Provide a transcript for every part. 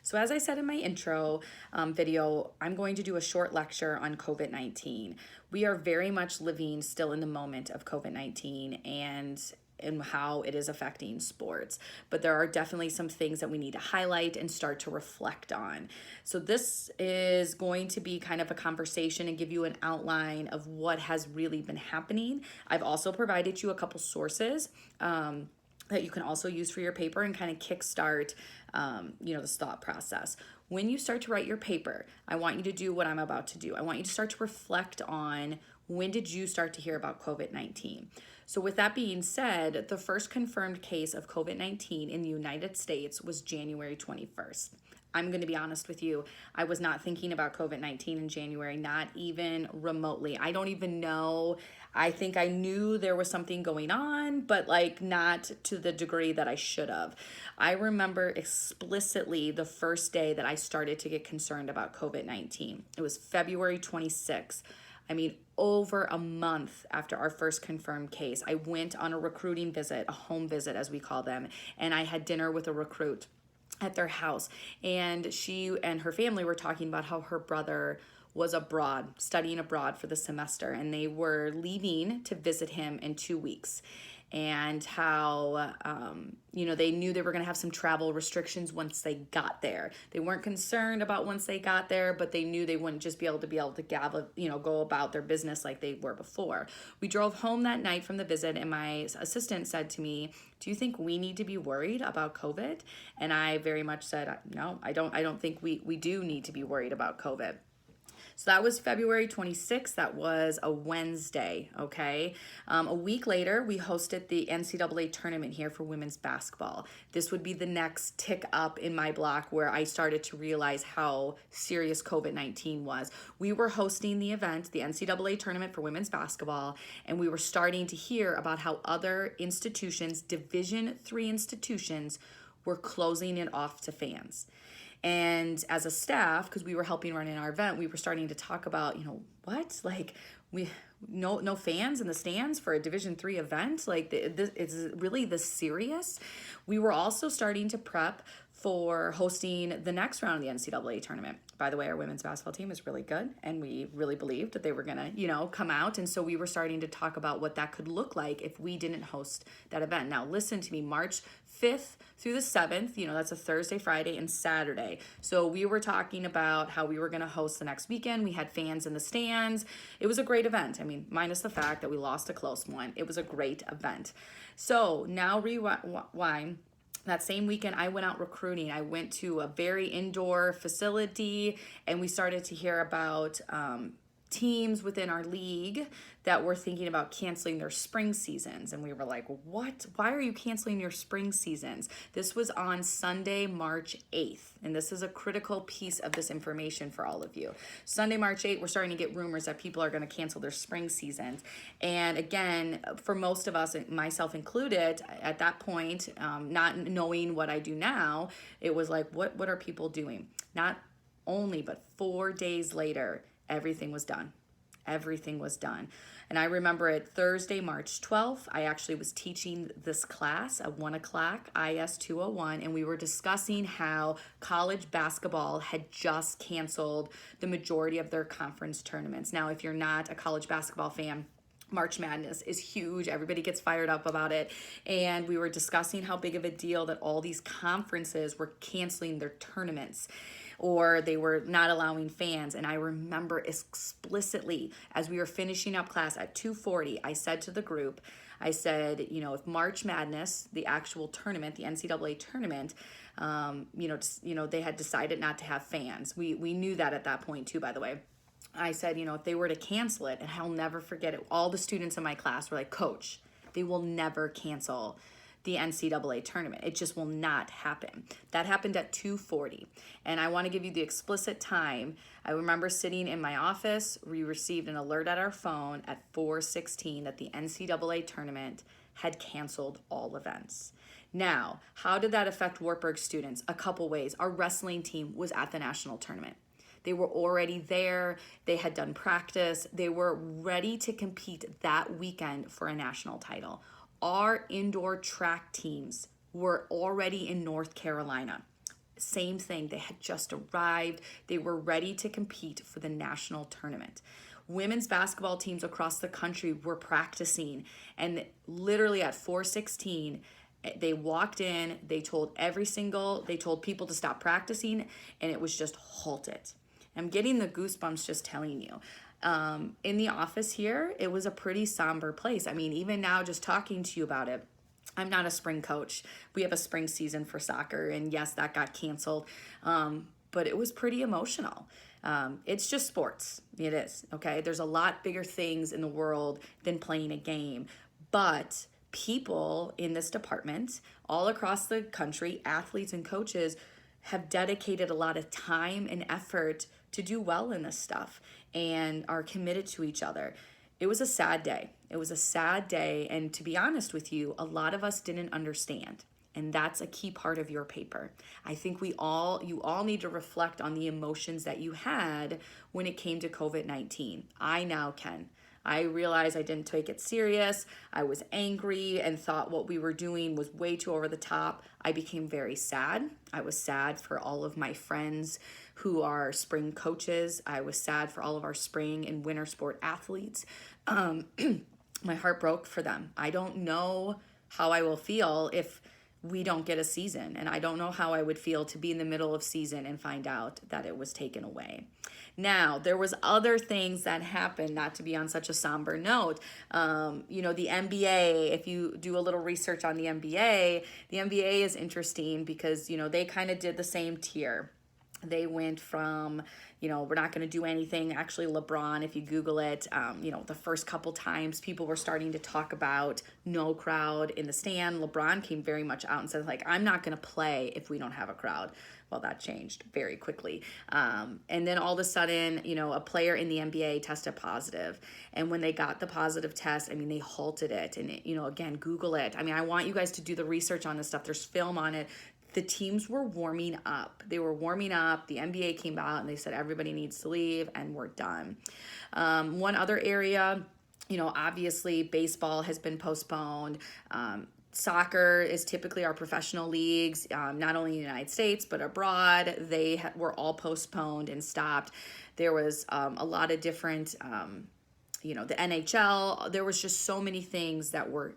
So as I said in my intro video, I'm going to do a short lecture on COVID-19. We are very much living still in the moment of COVID-19 and how it is affecting sports. But there are definitely some things that we need to highlight and start to reflect on. So this is going to be kind of a conversation and give you an outline of what has really been happening. I've also provided you a couple sources that you can also use for your paper and kind of kickstart, this thought process. When you start to write your paper, I want you to do what I'm about to do. I want you to start to reflect on when did you start to hear about COVID-19. So with that being said, the first confirmed case of COVID-19 in the United States was January 21st. I'm going to be honest with you. I was not thinking about COVID-19 in January, not even remotely. I don't even know. I think I knew there was something going on, but not to the degree that I should have. I remember explicitly the first day that I started to get concerned about COVID-19. It was February 26th. Over a month after our first confirmed case, I went on a recruiting visit, a home visit as we call them, and I had dinner with a recruit at their house. And she and her family were talking about how her brother was abroad, studying abroad for the semester, and they were leaving to visit him in 2 weeks. And how, they knew they were going to have some travel restrictions once they got there. They weren't concerned about once they got there, but they knew they wouldn't just be able to go about their business like they were before. We drove home that night from the visit, and my assistant said to me, "Do you think we need to be worried about COVID?" And I very much said, "No, I don't think we do need to be worried about COVID." So that was February 26th. That was a Wednesday, okay? A week later, we hosted the NCAA tournament here for women's basketball. This would be the next tick up in my block where I started to realize how serious COVID-19 was. We were hosting the event, the NCAA tournament for women's basketball, and we were starting to hear about how other institutions, Division III institutions, were closing it off to fans. And as a staff, because we were helping run in our event, we were starting to talk about, what? We no fans in the stands for a Division III event? It's really this serious? We were also starting to prep for hosting the next round of the NCAA tournament. By the way, our women's basketball team is really good, and we really believed that they were going to, come out. And so we were starting to talk about what that could look like if we didn't host that event. Now, listen to me, March 5th through the 7th, that's a Thursday, Friday, and Saturday. So we were talking about how we were going to host the next weekend. We had fans in the stands. It was a great event. Minus the fact that we lost a close one. It was a great event. So now rewind. That same weekend, I went out recruiting. I went to a very indoor facility, and we started to hear about teams within our league that were thinking about canceling their spring seasons. And we were like, what? Why are you canceling your spring seasons? This was on Sunday, March 8th. And this is a critical piece of this information for all of you. Sunday, March 8th, we're starting to get rumors that people are going to cancel their spring seasons. And again, for most of us, myself included, at that point, not knowing what I do now, it was like, what are people doing? Not only, but 4 days later, everything was done. Everything was done. And I remember it Thursday, March 12th, I actually was teaching this class at 1 o'clock, IS 201, and we were discussing how college basketball had just canceled the majority of their conference tournaments. Now, if you're not a college basketball fan, March Madness is huge. Everybody gets fired up about it. And we were discussing how big of a deal that all these conferences were canceling their tournaments, or they were not allowing fans. And I remember explicitly, as we were finishing up class at 2:40, I said to the group, I said, if March Madness, the actual tournament, the NCAA tournament, they had decided not to have fans. We knew that at that point too, by the way. I said, if they were to cancel it, and I'll never forget it, all the students in my class were like, "Coach, they will never cancel the NCAA tournament. It just will not happen." That happened at 2:40. And I want to give you the explicit time. I remember sitting in my office. We received an alert at our phone at 4:16 that the NCAA tournament had canceled all events. Now, how did that affect Wartburg students? A couple ways. Our wrestling team was at the national tournament. They were already there. They had done practice. They were ready to compete that weekend for a national title. Our indoor track teams were already in North Carolina. same thing. They had just arrived. They were ready to compete for the national tournament. Women's basketball teams across the country were practicing, and literally at 4:16, they walked in, they told people to stop practicing, and it was just halted. I'm getting the goosebumps just telling you. In the office here, it was a pretty somber place. I mean, even now, just talking to you about it, I'm not a spring coach. We have a spring season for soccer, and yes, that got canceled. But it was pretty emotional. It's just sports. It is, okay? There's a lot bigger things in the world than playing a game. But people in this department, all across the country, athletes and coaches, have dedicated a lot of time and effort to do well in this stuff and are committed to each other. It was a sad day. It was a sad day. And to be honest with you, a lot of us didn't understand. And that's a key part of your paper. I think you all need to reflect on the emotions that you had when it came to COVID-19. I now can. I realized I didn't take it serious. I was angry and thought what we were doing was way too over the top. I became very sad. I was sad for all of my friends who are spring coaches. I was sad for all of our spring and winter sport athletes. My heart broke for them. I don't know how I will feel if we don't get a season, and I don't know how I would feel to be in the middle of season and find out that it was taken away. Now, there was other things that happened, not to be on such a somber note. The NBA, if you do a little research on the NBA is interesting because, they kind of did the same tier. They went from, we're not going to do anything. Actually, LeBron, if you Google it, the first couple times people were starting to talk about no crowd in the stand. LeBron came very much out and said, I'm not going to play if we don't have a crowd. Well, that changed very quickly. And then all of a sudden, a player in the NBA tested positive. And when they got the positive test, they halted it. And, again, Google it. I want you guys to do the research on this stuff. There's film on it. The teams were warming up. They were warming up. The NBA came out and they said everybody needs to leave and we're done. One other area, obviously baseball has been postponed. Soccer is typically our professional leagues, not only in the United States, but abroad. They were all postponed and stopped. There was a lot of different, the NHL, there was just so many things that were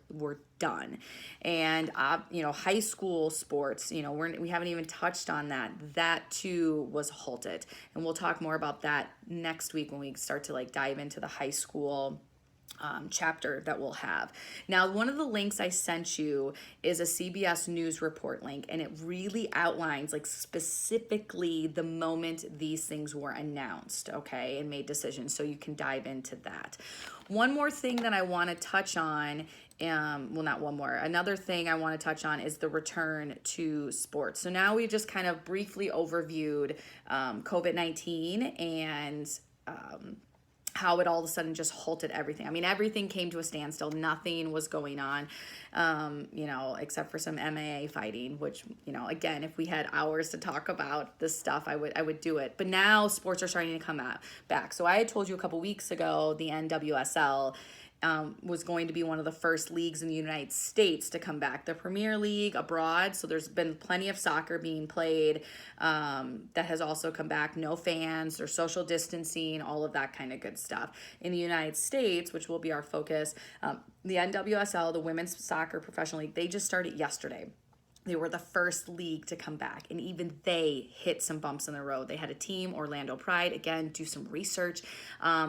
done. And, high school sports, we haven't even touched on that. That too was halted. And we'll talk more about that next week when we start to dive into the high school chapter that we'll have. Now, one of the links I sent you is a CBS News report link, and it really outlines specifically the moment these things were announced, okay, and made decisions, so you can dive into that. One more thing that I want to touch on, another thing I want to touch on is the return to sports. So now we've just kind of briefly overviewed COVID-19 and how it all of a sudden just halted everything. Everything came to a standstill. Nothing was going on, except for some MMA fighting, which, again, if we had hours to talk about this stuff, I would do it. But now sports are starting to come back. So I had told you a couple weeks ago, the NWSL was going to be one of the first leagues in the United States to come back. The Premier League abroad, so there's been plenty of soccer being played that has also come back. No fans or social distancing, all of that kind of good stuff. In the United States, which will be our focus, the NWSL, the Women's Soccer Professional League, they just started yesterday. They were the first league to come back, and even they hit some bumps in the road. They had a team, Orlando Pride, again, do some research.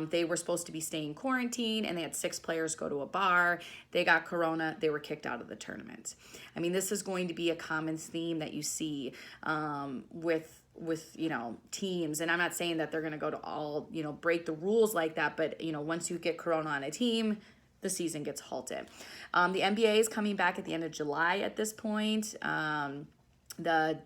They were supposed to be staying quarantined, and they had 6 players go to a bar. They got corona. They were kicked out of the tournament. This is going to be a common theme that you see with teams. And I'm not saying that they're going to go to all, break the rules like that, but, once you get corona on a team, the season gets halted. The NBA is coming back at the end of July at this point. The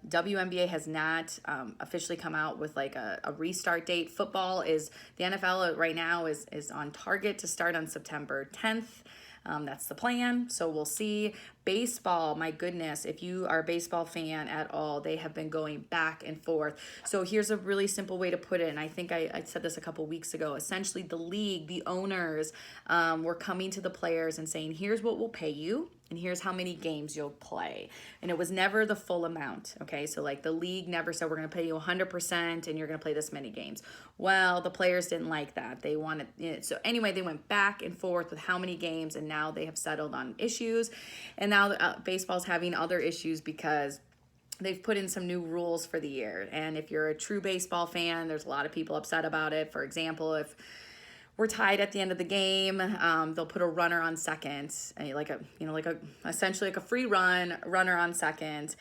WNBA has not officially come out with a restart date. The NFL right now is on target to start on September 10th. That's the plan, so we'll see. Baseball, my goodness, if you are a baseball fan at all, they have been going back and forth. So here's a really simple way to put it, and I think I said this a couple weeks ago. Essentially, the league, the owners, were coming to the players and saying, here's what we'll pay you and here's how many games you'll play. And it was never the full amount, okay? So like the league never said, we're gonna pay you 100% and you're gonna play this many games. Well, the players didn't like that. They wanted, so anyway, they went back and forth with how many games, and now they have settled on issues. And now baseball's having other issues because they've put in some new rules for the year. And if you're a true baseball fan, there's a lot of people upset about it. For example, if we're tied at the end of the game, they'll put a runner on second, essentially like a free runner on second,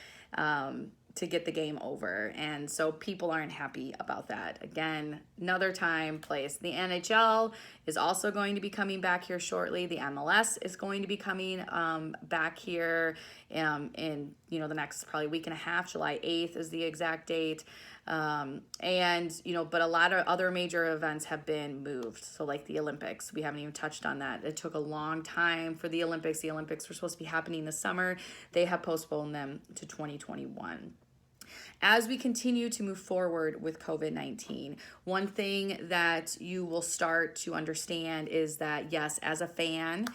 to get the game over. And so people aren't happy about that. Again, another time, place. The NHL is also going to be coming back here shortly. The MLS is going to be coming back here in the next probably week and a half. July 8th is the exact date. But a lot of other major events have been moved. So like the Olympics, we haven't even touched on that. It took a long time for the Olympics. The Olympics were supposed to be happening this summer. They have postponed them to 2021. As we continue to move forward with COVID-19, one thing that you will start to understand is that, yes, as a fan,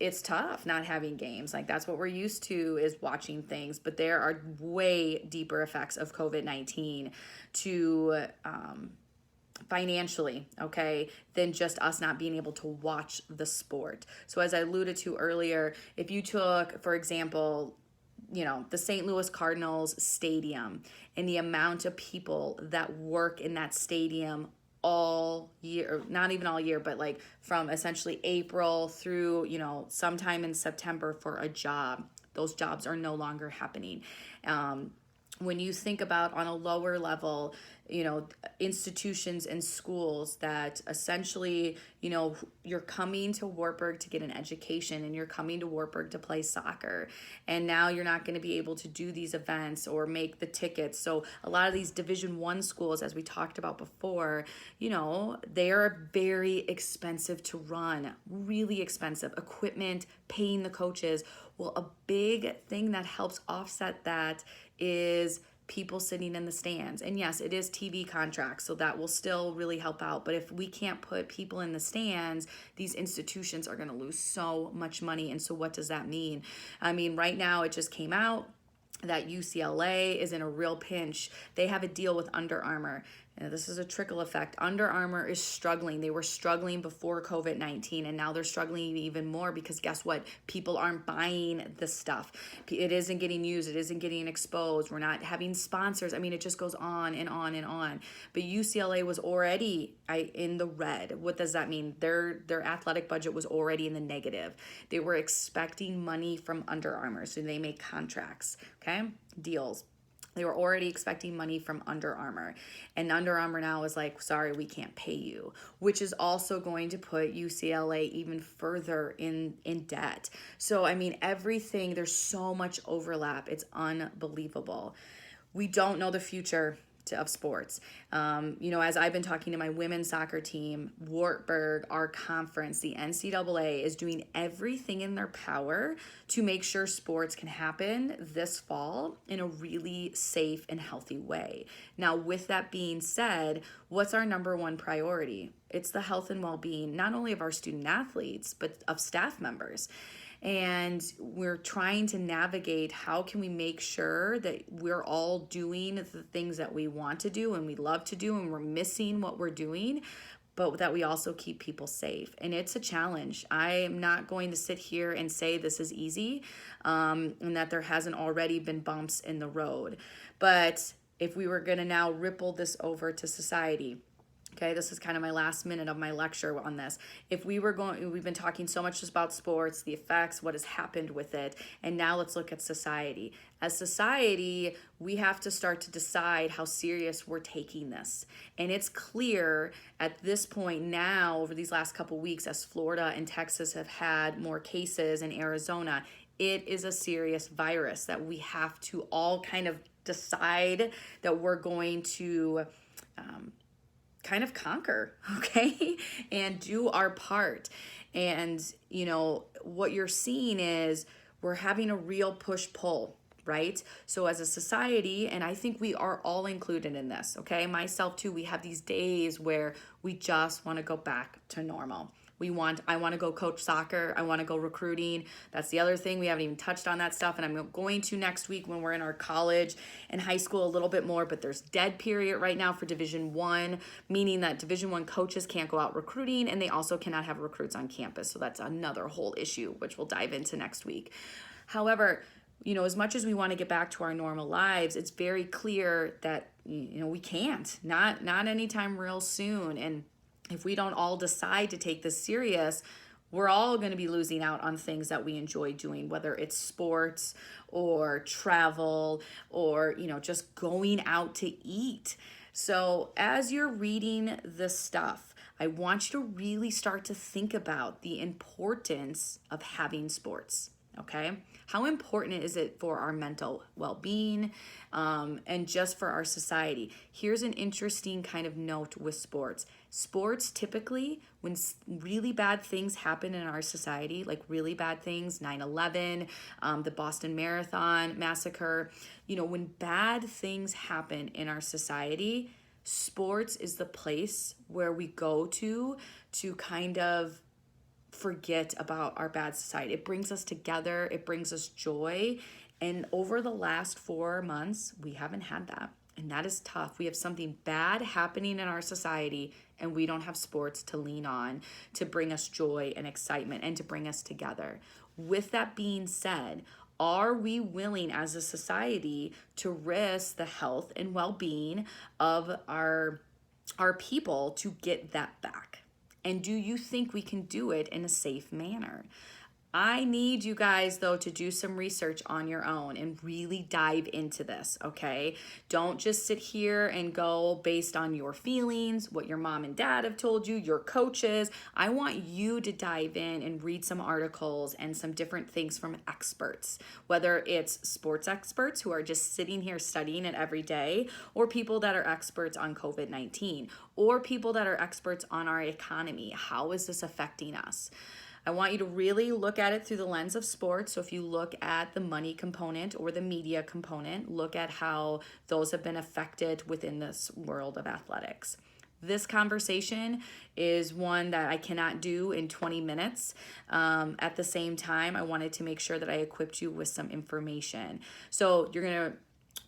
it's tough not having games. Like that's what we're used to, is watching things, but there are way deeper effects of COVID-19 to financially, okay, than just us not being able to watch the sport. So as I alluded to earlier, if you took, for example, the St. Louis Cardinals stadium and the amount of people that work in that stadium all year, not even all year, but like from essentially April through, sometime in September for a job, those jobs are no longer happening. When you think about on a lower level, institutions and schools that essentially, you're coming to Wartburg to get an education and you're coming to Wartburg to play soccer. And now you're not going to be able to do these events or make the tickets. So a lot of these Division I schools, as we talked about before, they are very expensive to run, really expensive. Equipment, paying the coaches. Well, a big thing that helps offset that is people sitting in the stands. And yes, it is TV contracts, so that will still really help out. But if we can't put people in the stands, these institutions are going to lose so much money. And so what does that mean? I mean, right now it just came out that UCLA is in a real pinch. They have a deal with Under Armour. This is a trickle effect. Under Armour is struggling. They were struggling before COVID-19, and now they're struggling even more because guess what? People aren't buying the stuff. It isn't getting used. It isn't getting exposed. We're not having sponsors. I mean, it just goes on and on and on. But UCLA was already in the red. What does that mean? Their athletic budget was already in the negative. They were expecting money from Under Armour, so they make contracts, okay? Deals. They were already expecting money from Under Armour. And Under Armour now is like, sorry, we can't pay you, which is also going to put UCLA even further in debt. So, I mean, everything, there's so much overlap. It's unbelievable. We don't know the future of sports. As I've been talking to my women's soccer team, Wartburg, our conference, the NCAA is doing everything in their power to make sure sports can happen this fall in a really safe and healthy way. Now, with that being said, what's our number one priority? It's the health and well-being, not only of our student athletes, but of staff members. And we're trying to navigate how can we make sure that we're all doing the things that we want to do and we love to do, and we're missing what we're doing, but that we also keep people safe. And it's a challenge. I am not going to sit here and say this is easy, and that there hasn't already been bumps in the road. But if we were going to now ripple this over to society, okay, this is kind of my last minute of my lecture on this. If we were we've been talking so much just about sports, the effects, what has happened with it, and now let's look at society. As society, we have to start to decide how serious we're taking this. And it's clear at this point now, over these last couple weeks, as Florida and Texas have had more cases, in Arizona, it is a serious virus that we have to all kind of decide that we're going to kind of conquer, okay, and do our part. And, what you're seeing is we're having a real push-pull, right? So as a society, and I think we are all included in this, okay, myself too, we have these days where we just want to go back to normal. I want to go coach soccer. I want to go recruiting. That's the other thing. We haven't even touched on that stuff. And I'm going to next week when we're in our college and high school a little bit more, but there's dead period right now for Division I, meaning that Division I coaches can't go out recruiting, and they also cannot have recruits on campus. So that's another whole issue, which we'll dive into next week. However, as much as we want to get back to our normal lives, it's very clear that, we can't, not anytime real soon. And if we don't all decide to take this serious, we're all going to be losing out on things that we enjoy doing, whether it's sports or travel or, just going out to eat. So as you're reading this stuff, I want you to really start to think about the importance of having sports. Okay, how important is it for our mental well-being and just for our society? Here's an interesting kind of note with sports. Sports typically, when really bad things happen in our society, like really bad things, 9/11, the Boston Marathon massacre, when bad things happen in our society, sports is the place where we go to kind of forget about our bad society. It brings us together. It brings us joy. And over the last 4 months, we haven't had that. And that is tough. We have something bad happening in our society, and we don't have sports to lean on to bring us joy and excitement and to bring us together. With that being said, are we willing as a society to risk the health and well-being of our people to get that back? And do you think we can do it in a safe manner? I need you guys, though, to do some research on your own and really dive into this, okay? Don't just sit here and go based on your feelings, what your mom and dad have told you, your coaches. I want you to dive in and read some articles and some different things from experts, whether it's sports experts who are just sitting here studying it every day, or people that are experts on COVID-19, or people that are experts on our economy. How is this affecting us? I want you to really look at it through the lens of sports. So if you look at the money component or the media component, look at how those have been affected within this world of athletics. This conversation is one that I cannot do in 20 minutes. At the same time, I wanted to make sure that I equipped you with some information. So you're going to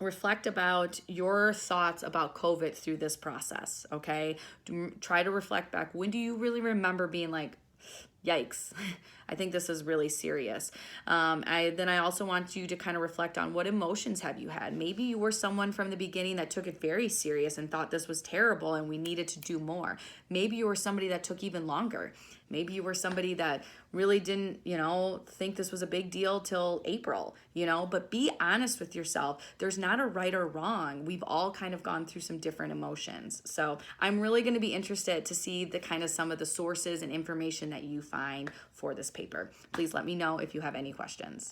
reflect about your thoughts about COVID through this process, okay? Try to reflect back. When do you really remember being like, yikes, I think this is really serious. I also want you to kind of reflect on what emotions have you had. Maybe you were someone from the beginning that took it very serious and thought this was terrible and we needed to do more. Maybe you were somebody that took even longer. Maybe you were somebody that really didn't, think this was a big deal till April, but be honest with yourself. There's not a right or wrong. We've all kind of gone through some different emotions. So I'm really going to be interested to see the kind of some of the sources and information that you find for this paper. Please let me know if you have any questions.